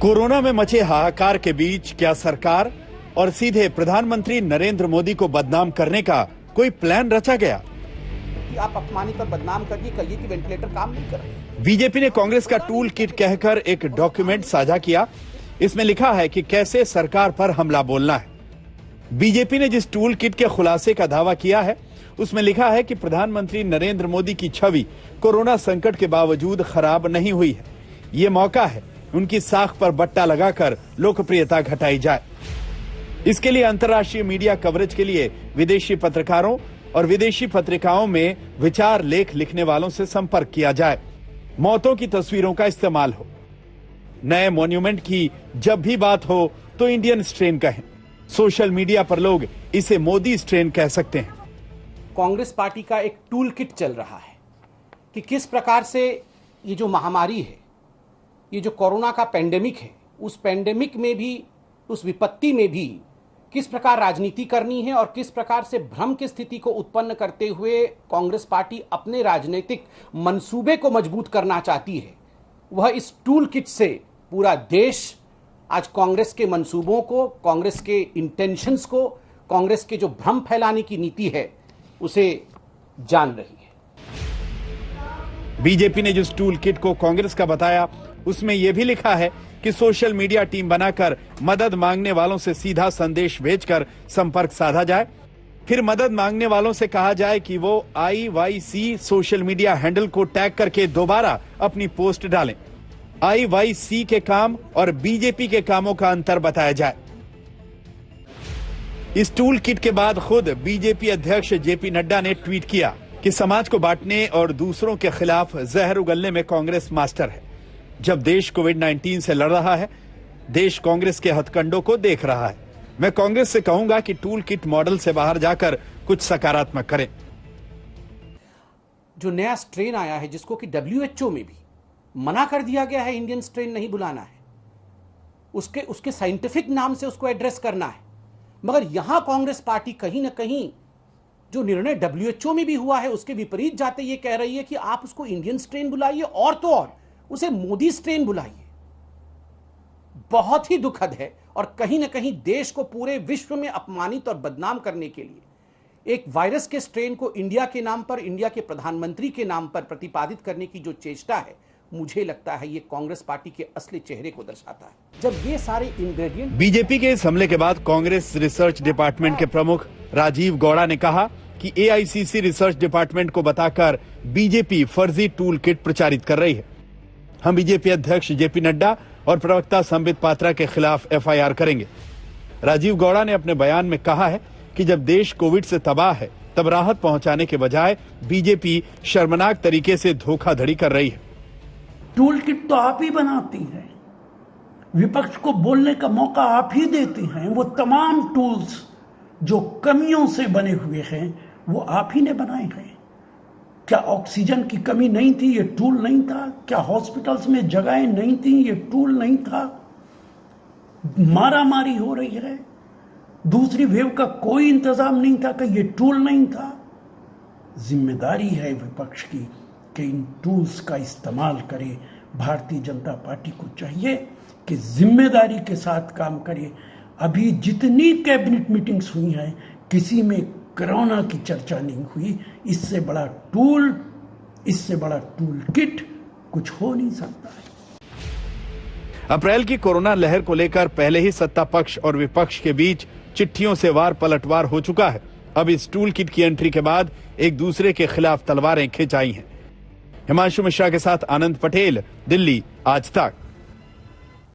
Corona में मचे हाहाकार के बीच क्या सरकार और सीधे प्रधानमंत्री नरेंद्र मोदी को बदनाम करने का कोई प्लान रचा गया? आप अपमानित और बदनाम करिए, कहिए कि वेंटिलेटर काम नहीं कर रहे। बीजेपी ने कांग्रेस का टूल किट कहकर एक डॉक्यूमेंट साझा किया। इसमें लिखा है कि कैसे सरकार पर हमला बोलना है। बीजेपी ने जिस टूल किट के खुलासे का दावा किया है उसमें लिखा है कि प्रधानमंत्री नरेंद्र मोदी की छवि कोरोना संकट के बावजूद खराब नहीं हुई है। ये मौका है उनकी साख पर बट्टा लगाकर लोकप्रियता घटाई जाए। इसके लिए अंतर्राष्ट्रीय मीडिया कवरेज के लिए विदेशी पत्रकारों और विदेशी पत्रिकाओं में विचार लेख लिखने वालों से संपर्क किया जाए। मौतों की तस्वीरों का इस्तेमाल हो। नए मॉन्यूमेंट की जब भी बात हो तो इंडियन स्ट्रेन कहें। सोशल मीडिया पर लोग इसे मोदी स्ट्रेन कह सकते हैं। कांग्रेस पार्टी का एक टूल किट चल रहा है कि किस प्रकार से ये जो महामारी है, ये जो कोरोना का पेंडेमिक है, उस पेंडेमिक में भी, उस विपत्ति में भी किस प्रकार राजनीति करनी है और किस प्रकार से भ्रम की स्थिति को उत्पन्न करते हुए कांग्रेस पार्टी अपने राजनीतिक मंसूबे को मजबूत करना चाहती है। वह इस टूल किट से पूरा देश आज कांग्रेस के मंसूबों को, कांग्रेस के इंटेंशंस को, कांग्रेस के जो भ्रम फैलाने की नीति है उसे जान रही है। बीजेपी ने जिस टूल किट को कांग्रेस का बताया उसमें यह भी लिखा है कि सोशल मीडिया टीम बनाकर मदद मांगने वालों से सीधा संदेश भेजकर संपर्क साधा जाए। फिर मदद मांगने वालों से कहा जाए कि वो IYC सोशल मीडिया हैंडल को टैग करके दोबारा अपनी पोस्ट डालें। IYC के काम और बीजेपी के कामों का अंतर बताया जाए। इस टूल किट के बाद खुद बीजेपी अध्यक्ष JP नड्डा ने ट्वीट किया कि समाज को बांटने और दूसरों के खिलाफ जहर उगलने में कांग्रेस मास्टर है। जब देश कोविड-19 से लड़ रहा है, देश कांग्रेस के हथकंडों को देख रहा है। मैं कांग्रेस से कहूंगा कि टूल किट मॉडल से बाहर जाकर कुछ सकारात्मक करें। जो नया स्ट्रेन आया है, जिसको कि WHO में भी मना कर दिया गया है, इंडियन स्ट्रेन नहीं बुलाना है, उसके साइंटिफिक नाम से उसको एड्रेस करना है। मगर यहां कांग्रेस पार्टी कहीं ना कहीं जो निर्णय WHO में भी हुआ है उसके विपरीत जाते ये कह रही है कि आप उसको इंडियन स्ट्रेन बुलाइए और तो और उसे मोदी स्ट्रेन बुलाइए। बहुत ही दुखद है और कहीं ना कहीं देश को पूरे विश्व में अपमानित और बदनाम करने के लिए एक वायरस के स्ट्रेन को इंडिया के नाम पर, इंडिया के प्रधानमंत्री के नाम पर प्रतिपादित करने की जो चेष्टा है, मुझे लगता है ये कांग्रेस पार्टी के असली चेहरे को दर्शाता है। जब ये सारे इंग्रेडिएंट बीजेपी के इस हमले के बाद कांग्रेस रिसर्च डिपार्टमेंट के प्रमुख राजीव गौड़ा ने कहा कि AICC रिसर्च डिपार्टमेंट को बताकर बीजेपी फर्जी टूल किट प्रचारित कर रही है। हम बीजेपी अध्यक्ष JP नड्डा और प्रवक्ता संबित पात्रा के खिलाफ FIR करेंगे। राजीव गौड़ा ने अपने बयान में कहा है कि जब देश कोविड से तबाह है तब राहत पहुंचाने के बजाय बीजेपी शर्मनाक तरीके से धोखाधड़ी कर रही है। टूल किट तो आप ही बनाती हैं, विपक्ष को बोलने का मौका आप ही देती हैं। वो तमाम टूल्स जो कमियों से बने हुए हैं वो आप ही ने बनाए हैं। क्या ऑक्सीजन की कमी नहीं थी? ये टूल नहीं था। क्या हॉस्पिटल्स में जगहें नहीं थी? ये टूल नहीं था। मारामारी हो रही है, दूसरी वेव का कोई इंतजाम नहीं था कि ये टूल नहीं था। जिम्मेदारी है विपक्ष की कि इन टूल्स का इस्तेमाल करे। भारतीय जनता पार्टी को चाहिए कि जिम्मेदारी के साथ काम करे। अभी जितनी कैबिनेट मीटिंग्स हुई हैं, किसी में कोरोना की चर्चा नहीं हुई। इससे बड़ा टूल किट कुछ हो नहीं सकता है। अप्रैल की कोरोना लहर को लेकर पहले ही सत्ता पक्ष और विपक्ष के बीच चिट्ठियों से वार पलटवार हो चुका है। अब इस टूल किट की एंट्री के बाद एक दूसरे के खिलाफ तलवारें खिंचाई हैं। हिमांशु मिश्रा के साथ आनंद पटेल, दिल्ली, आज तक।